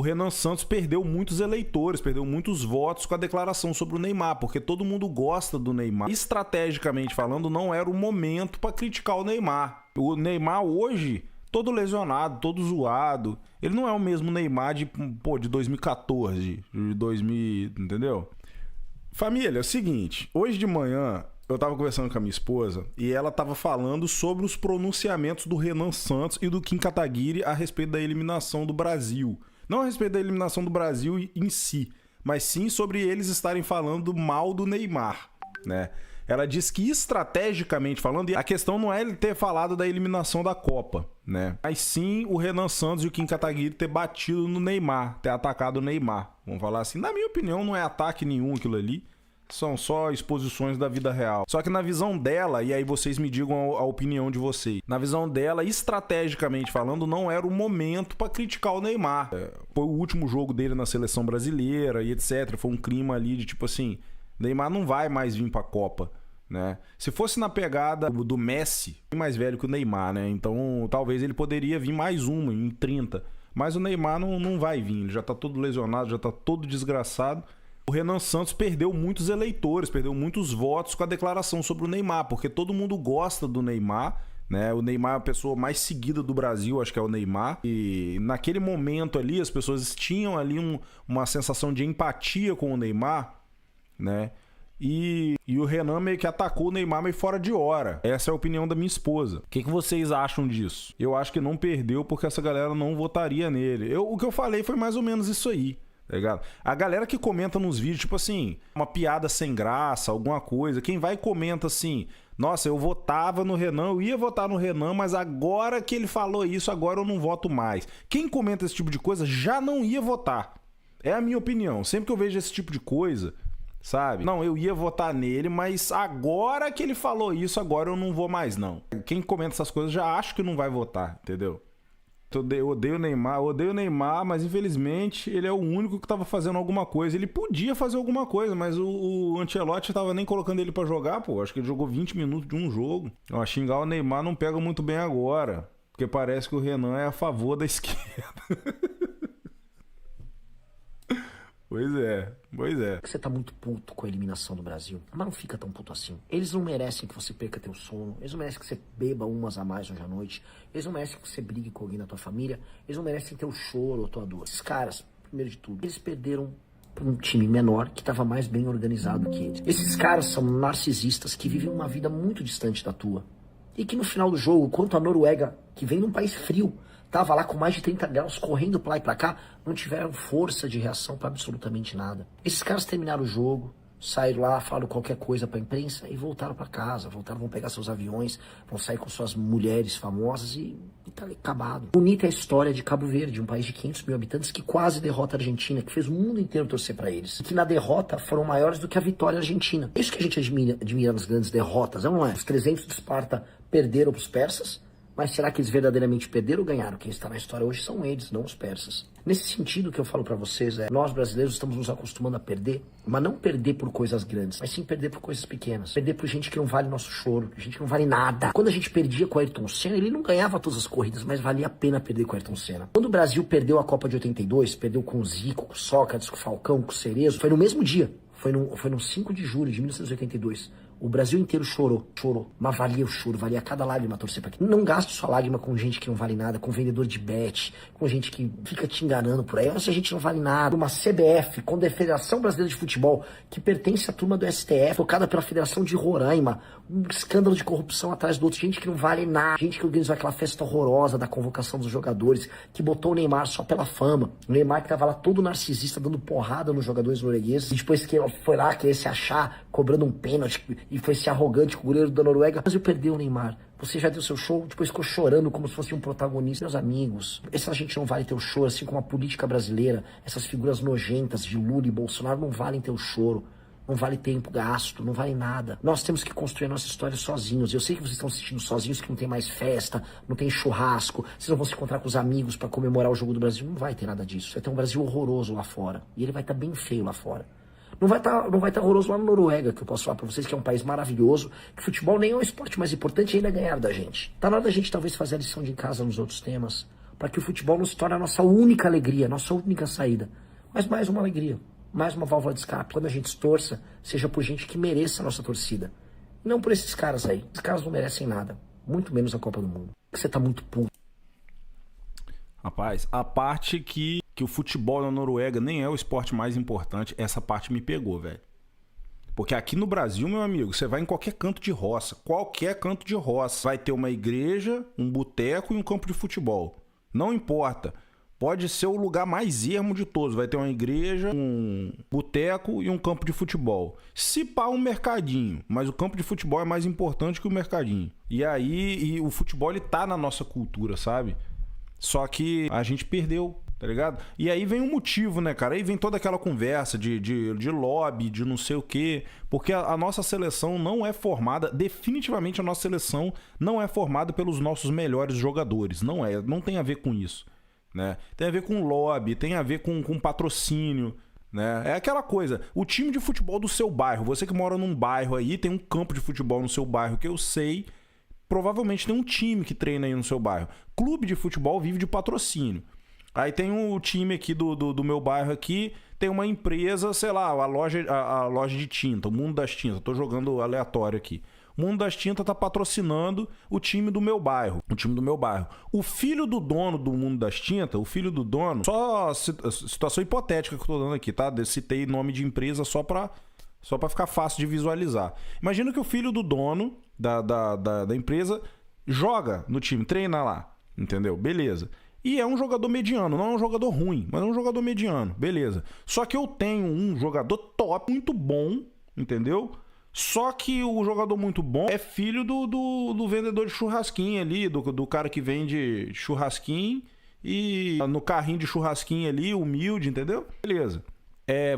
O Renan Santos perdeu muitos eleitores, perdeu muitos votos com a declaração sobre o Neymar, porque todo mundo gosta do Neymar. Estrategicamente falando, não era o momento para criticar o Neymar. O Neymar hoje, todo lesionado, todo zoado, ele não é o mesmo Neymar de 2014, de 2000, entendeu? Família, é o seguinte, hoje de manhã eu tava conversando com a minha esposa e ela tava falando sobre os pronunciamentos do Renan Santos e do Kim Kataguiri a respeito da eliminação do Brasil. Não a respeito da eliminação do Brasil em si, mas sim sobre eles estarem falando mal do Neymar, né? Ela diz que estrategicamente falando, a questão não é ele ter falado da eliminação da Copa, né? Mas sim o Renan Santos e o Kim Kataguiri ter batido no Neymar, ter atacado o Neymar. Vamos falar assim, na minha opinião não é ataque nenhum aquilo ali. São só exposições da vida real. Só que na visão dela, e aí vocês me digam a opinião de vocês, na visão dela, estrategicamente falando, não era o momento para criticar o Neymar. Foi o último jogo dele na seleção brasileira e etc. Foi um clima ali de tipo assim, Neymar não vai mais vir pra Copa, né? Se fosse na pegada do Messi, mais velho que o Neymar, né? Então talvez ele poderia vir mais uma, em 30. Mas o Neymar não vai vir, ele já tá todo lesionado, já tá todo desgraçado. O Renan Santos perdeu muitos eleitores, perdeu muitos votos com a declaração sobre o Neymar, porque todo mundo gosta do Neymar, né? O Neymar é a pessoa mais seguida do Brasil, acho que é o Neymar. E naquele momento ali, as pessoas tinham ali uma sensação de empatia com o Neymar, né? E o Renan meio que atacou o Neymar meio fora de hora. Essa é a opinião da minha esposa. O que vocês acham disso? Eu acho que não perdeu porque essa galera não votaria nele. O que eu falei foi mais ou menos isso aí. Tá ligado? A galera que comenta nos vídeos, tipo assim, uma piada sem graça, alguma coisa, quem vai e comenta assim, nossa, eu votava no Renan, eu ia votar no Renan, mas agora que ele falou isso, agora eu não voto mais. Quem comenta esse tipo de coisa já não ia votar. É a minha opinião. Sempre que eu vejo esse tipo de coisa, sabe? Não, eu ia votar nele, mas agora que ele falou isso, agora eu não vou mais, não. Quem comenta essas coisas já acha que não vai votar, entendeu? Eu odeio o Neymar, mas infelizmente ele é o único que tava fazendo alguma coisa. Ele podia fazer alguma coisa, mas o Ancelotti tava nem colocando ele pra jogar, pô. Acho que ele jogou 20 minutos de um jogo. Ó, xingar o Neymar não pega muito bem agora, porque parece que o Renan é a favor da esquerda. Pois é. Você tá muito puto com a eliminação do Brasil, mas não fica tão puto assim. Eles não merecem que você perca teu sono, eles não merecem que você beba umas a mais hoje à noite, eles não merecem que você brigue com alguém da tua família, eles não merecem teu choro ou tua dor. Esses caras, primeiro de tudo, eles perderam por um time menor que estava mais bem organizado que eles. Esses caras são narcisistas que vivem uma vida muito distante da tua. E que no final do jogo, enquanto a Noruega, que vem num país frio, tava lá com mais de 30 graus, correndo pra lá e pra cá, não tiveram força de reação pra absolutamente nada. Esses caras terminaram o jogo, saíram lá, falaram qualquer coisa pra imprensa e voltaram pra casa, vão pegar seus aviões, vão sair com suas mulheres famosas e tá acabado. Bonita é a história de Cabo Verde, um país de 500 mil habitantes que quase derrota a Argentina, que fez o mundo inteiro torcer pra eles. E que na derrota foram maiores do que a vitória argentina. É isso que a gente admira nas grandes derrotas, não é? Os 300 de Esparta perderam pros persas, mas será que eles verdadeiramente perderam ou ganharam? Quem está na história hoje são eles, não os persas. Nesse sentido, o que eu falo pra vocês é, nós brasileiros estamos nos acostumando a perder, mas não perder por coisas grandes, mas sim perder por coisas pequenas. Perder por gente que não vale nosso choro, gente que não vale nada. Quando a gente perdia com o Ayrton Senna, ele não ganhava todas as corridas, mas valia a pena perder com o Ayrton Senna. Quando o Brasil perdeu a Copa de 82, perdeu com o Zico, com o Sócrates, com o Falcão, com o Cerezo, foi no mesmo dia. Foi no 5 de julho de 1982. O Brasil inteiro chorou. Mas valia o choro, valia cada lágrima torcer pra quem. Não gaste sua lágrima com gente que não vale nada, com vendedor de bet, com gente que fica te enganando por aí. Essa gente não vale nada. Uma CBF, com a Federação Brasileira de Futebol, que pertence à turma do STF, tocada pela Federação de Roraima. Um escândalo de corrupção atrás do outro. Gente que não vale nada. Gente que organizou aquela festa horrorosa da convocação dos jogadores, que botou o Neymar só pela fama. O Neymar que tava lá todo narcisista, dando porrada nos jogadores noruegueses. E depois que foi lá querer se achar, cobrando um pênalti, e foi ser arrogante com o goleiro da Noruega. Mas eu perdi o Neymar. Você já deu seu show, depois ficou chorando como se fosse um protagonista. Meus amigos, essa gente não vale teu choro, assim como a política brasileira, essas figuras nojentas de Lula e Bolsonaro não valem teu choro. Não vale tempo gasto, não vale nada. Nós temos que construir a nossa história sozinhos. Eu sei que vocês estão se sentindo sozinhos, que não tem mais festa, não tem churrasco, vocês não vão se encontrar com os amigos para comemorar o jogo do Brasil. Não vai ter nada disso. Vai ter um Brasil horroroso lá fora. E ele vai estar bem feio lá fora. Não vai estar horroroso lá na Noruega, que eu posso falar pra vocês que é um país maravilhoso, que futebol nem é o esporte mais importante e ainda ganhar da gente. Tá na hora da gente talvez fazer a lição de casa nos outros temas. para que o futebol não se torne a nossa única alegria, a nossa única saída. Mas mais uma alegria, mais uma válvula de escape. Quando a gente se torça, seja por gente que mereça a nossa torcida. Não por esses caras aí. Esses caras não merecem nada, muito menos a Copa do Mundo. Você tá muito puto. Rapaz, a parte que o futebol na Noruega nem é o esporte mais importante, essa parte me pegou, velho. Porque aqui no Brasil, meu amigo, você vai em qualquer canto de roça, vai ter uma igreja, um boteco e um campo de futebol. Não importa. Pode ser o lugar mais ermo de todos. Vai ter uma igreja, um boteco e um campo de futebol. Se pá, um mercadinho. Mas o campo de futebol é mais importante que o mercadinho. E aí, o futebol, ele tá na nossa cultura, sabe? Só que a gente perdeu, tá ligado? E aí vem um motivo, né, cara? Aí vem toda aquela conversa de lobby, de não sei o quê. Porque a nossa seleção não é formada, definitivamente a nossa seleção não é formada pelos nossos melhores jogadores. Não tem a ver com isso, né? Tem a ver com lobby, tem a ver com patrocínio, né? É aquela coisa, o time de futebol do seu bairro, você que mora num bairro aí, tem um campo de futebol no seu bairro que eu sei, provavelmente tem um time que treina aí no seu bairro. Clube de futebol vive de patrocínio. Aí tem um time aqui do meu bairro aqui, tem uma empresa, sei lá, a loja de tinta, o Mundo das Tintas, tô jogando aleatório aqui. O Mundo das Tintas tá patrocinando o time do meu bairro. O filho do dono do Mundo das Tintas, só situação hipotética que eu tô dando aqui, tá? Citei nome de empresa só pra ficar fácil de visualizar. Imagina que o filho do dono da empresa joga no time, treina lá, entendeu? Beleza. E é um jogador mediano, não é um jogador ruim, mas é um jogador mediano, beleza. Só que eu tenho um jogador top, muito bom, entendeu? Só que o jogador muito bom é filho do vendedor de churrasquinho ali, do cara que vende churrasquinho e no carrinho de churrasquinho ali, humilde, entendeu? Beleza.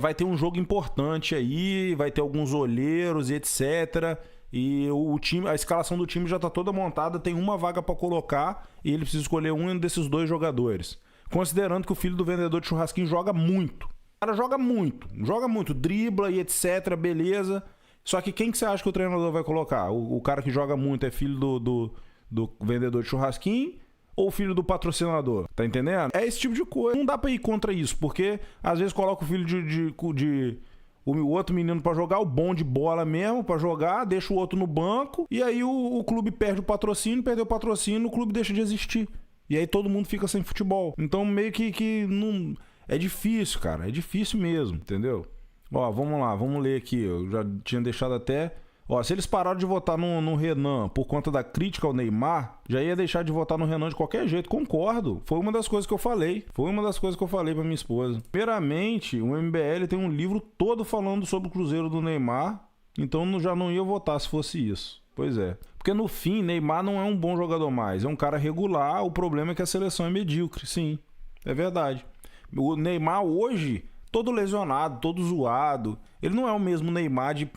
Vai ter um jogo importante aí, vai ter alguns olheiros e etc. E o time, a escalação do time já tá toda montada, tem uma vaga pra colocar e ele precisa escolher um desses dois jogadores. Considerando que o filho do vendedor de churrasquinho joga muito. O cara joga muito, dribla e etc, beleza. Só que quem que você acha que o treinador vai colocar? O cara que joga muito é filho do vendedor de churrasquinho ou filho do patrocinador? Tá entendendo? É esse tipo de coisa. Não dá pra ir contra isso, porque às vezes coloca o filho o outro menino pra jogar, o bom de bola mesmo pra jogar, deixa o outro no banco, e aí o clube perde o patrocínio, perdeu o patrocínio, o clube deixa de existir. E aí todo mundo fica sem futebol. Então meio que não... É difícil, cara. É difícil mesmo, entendeu? Ó, vamos lá, vamos ler aqui. Eu já tinha deixado até... Ó, se eles pararam de votar no Renan por conta da crítica ao Neymar, já ia deixar de votar no Renan de qualquer jeito. Concordo. Foi uma das coisas que eu falei. Pra minha esposa. Primeiramente, o MBL tem um livro todo falando sobre o Cruzeiro do Neymar, então já não ia votar se fosse isso. Pois é. Porque no fim, Neymar não é um bom jogador mais. É um cara regular. O problema é que a seleção é medíocre. Sim, é verdade. O Neymar hoje... todo lesionado, todo zoado. Ele não é o mesmo Neymar de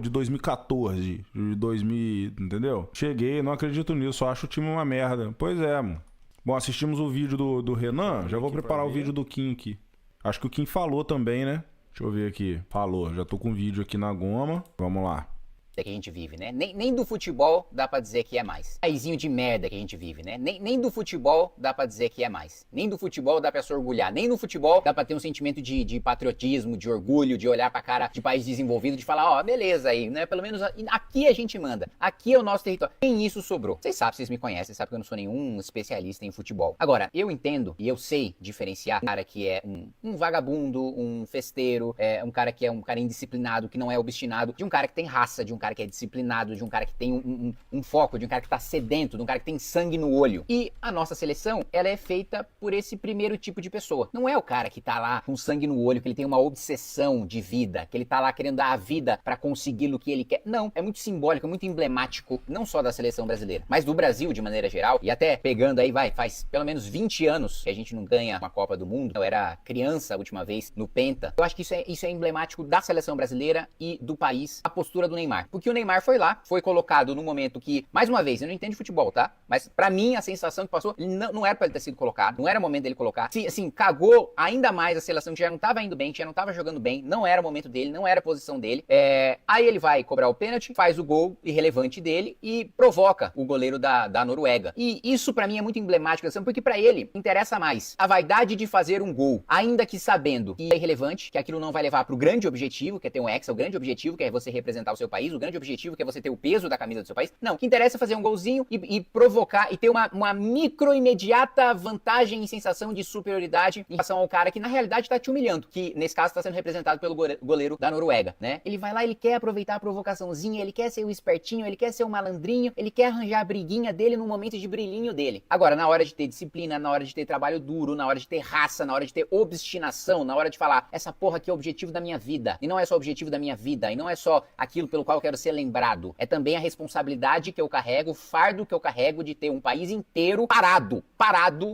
2014, de 2000, entendeu? Cheguei, não acredito nisso, só acho o time uma merda. Pois é, mano. Bom, assistimos o vídeo do Renan, já vou preparar o vídeo do Kim aqui. Acho que o Kim falou também, né? Deixa eu ver aqui. Falou, já tô com o vídeo aqui na goma. Vamos lá. Que a gente vive, né? Nem do futebol dá pra dizer que é mais. Paizinho de merda que a gente vive, né? Nem do futebol dá pra dizer que é mais. Nem do futebol dá pra se orgulhar. Nem no futebol dá pra ter um sentimento de patriotismo, de orgulho, de olhar pra cara de país desenvolvido, de falar, ó, beleza aí, né? Pelo menos aqui a gente manda. Aqui é o nosso território. Nem isso sobrou. Vocês sabem, vocês me conhecem, vocês sabem que eu não sou nenhum especialista em futebol. Agora, eu entendo e eu sei diferenciar um cara que é um vagabundo, um festeiro, um cara que é um cara indisciplinado, que não é obstinado, de um cara que tem raça, de um cara que é disciplinado, de um cara que tem um foco, de um cara que tá sedento, de um cara que tem sangue no olho. E a nossa seleção, ela é feita por esse primeiro tipo de pessoa. Não é o cara que tá lá com sangue no olho, que ele tem uma obsessão de vida, que ele tá lá querendo dar a vida pra conseguir o que ele quer. Não, é muito simbólico, é muito emblemático, não só da seleção brasileira, mas do Brasil de maneira geral. E até pegando aí, faz pelo menos 20 anos que a gente não ganha uma Copa do Mundo. Eu era criança a última vez no Penta. Eu acho que isso é emblemático da seleção brasileira e do país, a postura do Neymar. Porque o Neymar foi lá, foi colocado no momento que, mais uma vez, eu não entendo de futebol, tá? Mas pra mim, a sensação que passou, não era pra ele ter sido colocado, não era o momento dele colocar. Assim, cagou ainda mais a seleção, que já não tava indo bem, que já não tava jogando bem, não era o momento dele, não era a posição dele. Aí ele vai cobrar o pênalti, faz o gol irrelevante dele e provoca o goleiro da Noruega. E isso pra mim é muito emblemático, porque pra ele interessa mais a vaidade de fazer um gol, ainda que sabendo que é irrelevante, que aquilo não vai levar pro grande objetivo, que é ter um hexa, o grande objetivo que é você representar o seu país, o grande objetivo que é você ter o peso da camisa do seu país. Não, o que interessa é fazer um golzinho e provocar e ter uma micro imediata vantagem e sensação de superioridade em relação ao cara que na realidade tá te humilhando, que nesse caso tá sendo representado pelo goleiro da Noruega, né? Ele vai lá, ele quer aproveitar a provocaçãozinha, ele quer ser o espertinho, ele quer ser o malandrinho, ele quer arranjar a briguinha dele no momento de brilhinho dele. Agora, na hora de ter disciplina, na hora de ter trabalho duro, na hora de ter raça, na hora de ter obstinação, na hora de falar, essa porra aqui é o objetivo da minha vida, e não é só o objetivo da minha vida, e não é só aquilo pelo qual eu quero ser lembrado, é também a responsabilidade que eu carrego, o fardo que eu carrego de ter um país inteiro parado,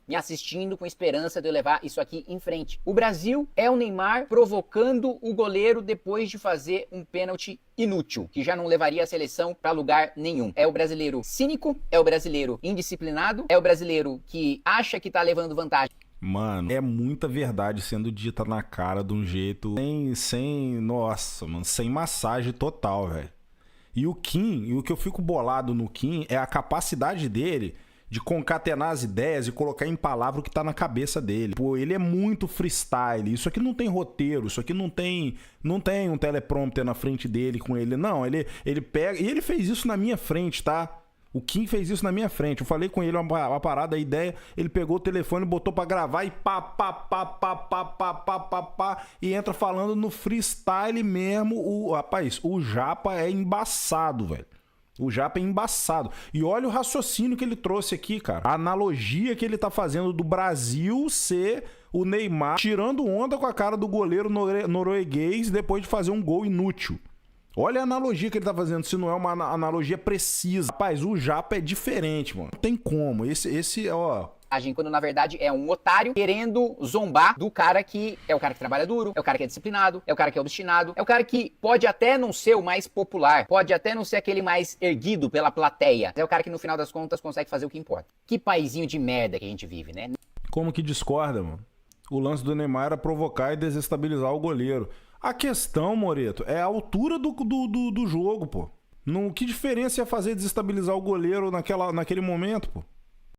me assistindo com esperança de eu levar isso aqui em frente. O Brasil é o Neymar provocando o goleiro depois de fazer um pênalti inútil, que já não levaria a seleção pra lugar nenhum. É o brasileiro cínico, é o brasileiro indisciplinado, é o brasileiro que acha que tá levando vantagem. Mano, é muita verdade sendo dita na cara de um jeito nossa, mano, sem massagem total, velho. E o que eu fico bolado no Kim é a capacidade dele de concatenar as ideias e colocar em palavra o que tá na cabeça dele. Pô, ele é muito freestyle. Isso aqui não tem roteiro, isso aqui não tem um teleprompter na frente dele com ele. Não, ele pega... E ele fez isso na minha frente, tá? O Kim fez isso na minha frente. Eu falei com ele uma parada, a ideia, ele pegou o telefone, botou pra gravar e pá, e entra falando no freestyle mesmo. Rapaz, o Japa é embaçado, velho. O Japa é embaçado. E olha o raciocínio que ele trouxe aqui, cara. A analogia que ele tá fazendo do Brasil ser o Neymar tirando onda com a cara do goleiro norueguês depois de fazer um gol inútil. Olha a analogia que ele tá fazendo, se não é uma analogia precisa. Rapaz, o Japa é diferente, mano. Não tem como. Esse, ó... Quando na verdade é um otário querendo zombar do cara que é o cara que trabalha duro, é o cara que é disciplinado, é o cara que é obstinado, é o cara que pode até não ser o mais popular, pode até não ser aquele mais erguido pela plateia, é o cara que no final das contas consegue fazer o que importa. Que paizinho de merda que a gente vive, né? Como que discorda, mano? O lance do Neymar era provocar e desestabilizar o goleiro. A questão, Moreto, é a altura do jogo, pô. Que diferença ia fazer desestabilizar o goleiro naquele momento, pô?